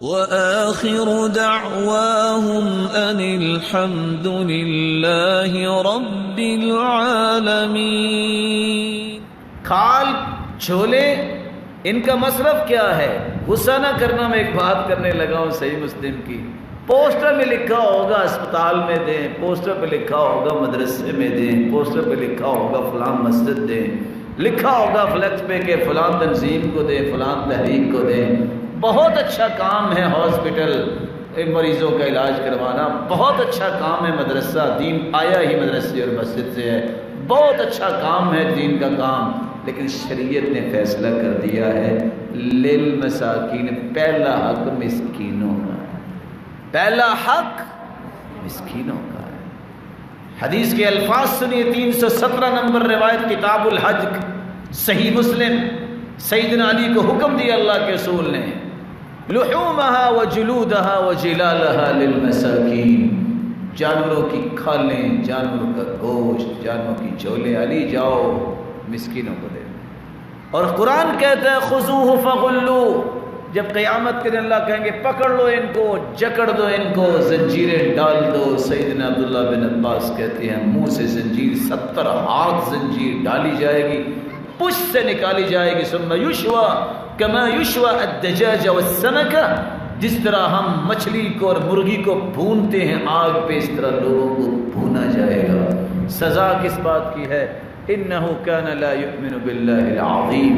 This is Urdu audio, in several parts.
وآخر دعواهم أن الحمد لله رب العالمين۔ کھال چھولے ان کا مصرف کیا ہے؟ غصہ نہ کرنا، میں ایک بات کرنے لگا ہوں صحیح مسلم کی، پوسٹر میں لکھا ہوگا اسپتال میں دیں، پوسٹر پہ لکھا ہوگا مدرسے میں دیں، پوسٹر پہ لکھا ہوگا فلاں مسجد دیں، لکھا ہوگا فلیکس پہ کہ فلاں تنظیم کو دیں، فلاں تحریک کو دیں۔ بہت اچھا کام ہے ہاسپٹل مریضوں کا علاج کروانا، بہت اچھا کام ہے مدرسہ، دین آیا ہی مدرسے اور مسجد سے ہے، بہت اچھا کام ہے دین کا کام، لیکن شریعت نے فیصلہ کر دیا ہے للمساکین، پہلا حق مسکینوں کا ہے، پہلا حق مسکینوں کا ہے۔ حدیث کے الفاظ سنیے، 317 نمبر روایت کتاب الحج صحیح مسلم، سیدنا علی کو حکم دیا اللہ کے رسول نے، لحومها وجلودها وجلالها للمساکین، جانوروں کی کھالیں، جانوروں کا گوشت، جانوروں کی جولیں، علی جاؤ مسکینوں کو دے۔ اور قرآن کہتا ہے خذوہ فغلوا، جب قیامت کے دن اللہ کہیں گے پکڑ لو ان کو، جکڑ دو ان کو، زنجیریں ڈال دو۔ سیدنا عبداللہ بن عباس کہتے ہیں منہ سے زنجیر 70 ہاتھ زنجیر ڈالی جائے گی، پشت سے نکالی جائے گی، ثم یشوى کما یشوى الدجاج والسمک، جس طرح ہم مچھلی کو اور مرغی کو بھونتے ہیں آگ پہ، اس طرح لوگوں کو بھونا جائے گا۔ سزا کس بات کی ہے؟ انه كان لا يؤمن بالله العظیم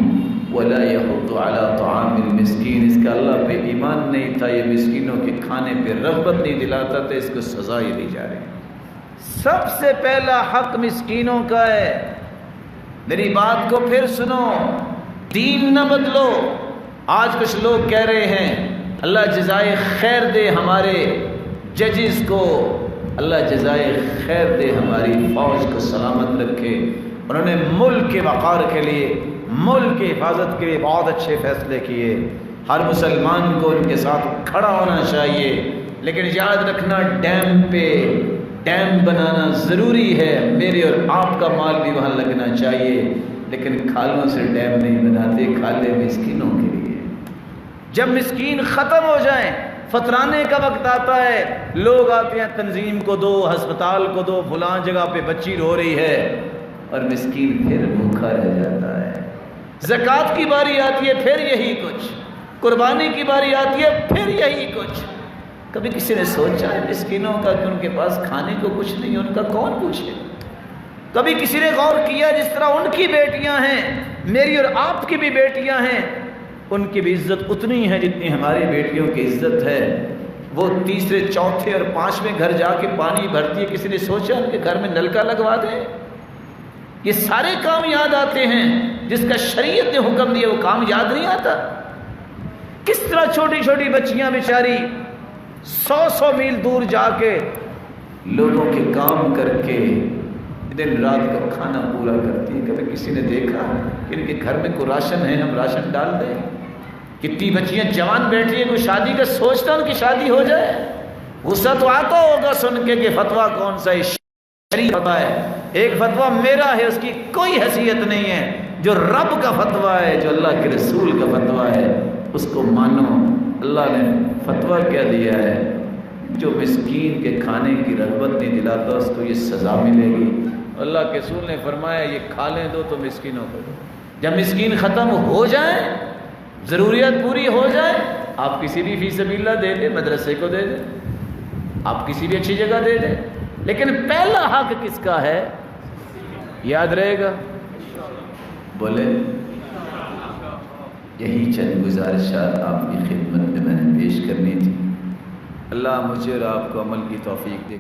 ولا يحض على طعام المسکین، اس کا اللہ پہ ایمان نہیں تھا، یہ مسکینوں کے کھانے پہ رغبت نہیں دلاتا تھا، اس کو سزا ہی دی جا رہی۔ سب سے پہلا حق مسکینوں کا ہے۔ میری بات کو پھر سنو، دین نہ بدلو۔ آج کچھ لوگ کہہ رہے ہیں اللہ جزائے خیر دے ہمارے ججز کو، اللہ جزائے خیر دے ہماری فوج کو سلامت رکھے، انہوں نے ملک کے وقار کے لیے، ملک کی حفاظت کے لیے بہت اچھے فیصلے کیے، ہر مسلمان کو ان کے ساتھ کھڑا ہونا چاہیے، لیکن یاد رکھنا ڈیم پہ ڈیم بنانا ضروری ہے، میرے اور آپ کا مال بھی وہاں لگنا چاہیے، لیکن کھالوں سے ڈیم نہیں بناتے، کھالے مسکینوں کے لیے۔ جب مسکین ختم ہو جائیں، فطرانے کا وقت آتا ہے، لوگ آتے ہیں تنظیم کو دو، ہسپتال کو دو، فلاں جگہ پہ بچی رو رہی ہے، اور مسکین پھر بھوکا رہ جاتا ہے۔ زکوٰۃ کی باری آتی ہے پھر یہی کچھ، قربانی کی باری آتی ہے پھر یہی کچھ۔ کبھی کسی نے سوچا ہے مسکینوں کا کہ ان کے پاس کھانے کو کچھ نہیں ہے، ان کا کون پوچھے؟ کبھی کسی نے غور کیا جس طرح ان کی بیٹیاں ہیں، میری اور آپ کی بھی بیٹیاں ہیں، ان کی بھی عزت اتنی ہے جتنی ہماری بیٹیوں کی عزت ہے؟ وہ تیسرے چوتھے اور پانچویں گھر جا کے پانی بھرتی ہے، کسی نے سوچا ان کے گھر میں نلکا لگوا دیں؟ یہ سارے کام یاد آتے ہیں، جس کا شریعت نے حکم دیا وہ کام یاد نہیں آتا؟ کس طرح چھوٹی چھوٹی بچیاں بیچاری 100 میل دور جا کے لوگوں کے کام کر کے دن رات کا کھانا پورا کرتی ہے۔ کبھی کسی نے دیکھا کہ ان کے گھر میں کوئی راشن ہے، ہم راشن ڈال دیں؟ کتنی بچیاں جوان بیٹھی ہیں، کوئی شادی کا سوچتا ان کی شادی ہو جائے؟ غصہ تو آتا ہوگا سن کے کہ فتویٰ کون سا ہے، شریعت فتویٰ ہے، ایک فتویٰ میرا ہے، اس کی کوئی حیثیت نہیں ہے، جو رب کا فتویٰ ہے، جو اللہ کے رسول کا فتویٰ ہے اس کو مانو۔ اللہ نے فتویٰ کیا دیا ہے، جو مسکین کے کھانے کی رغبت نہیں دلاتا اس کو یہ سزا ملے گی۔ اللہ کے رسول نے فرمایا یہ کھا لیں دو تو مسکینوں کو دو۔ جب مسکین ختم ہو جائیں، ضروریات پوری ہو جائے، آپ کسی بھی فی سبیل اللہ دے دیں، مدرسے کو دے دیں، آپ کسی بھی اچھی جگہ دے دیں، لیکن پہلا حق کس کا ہے؟ یاد رہے گا؟ بولے یہی چند گزارشات آپ کی خدمت میں نے پیش کرنی تھی۔ اللہ مجھے اور آپ کو عمل کی توفیق دے۔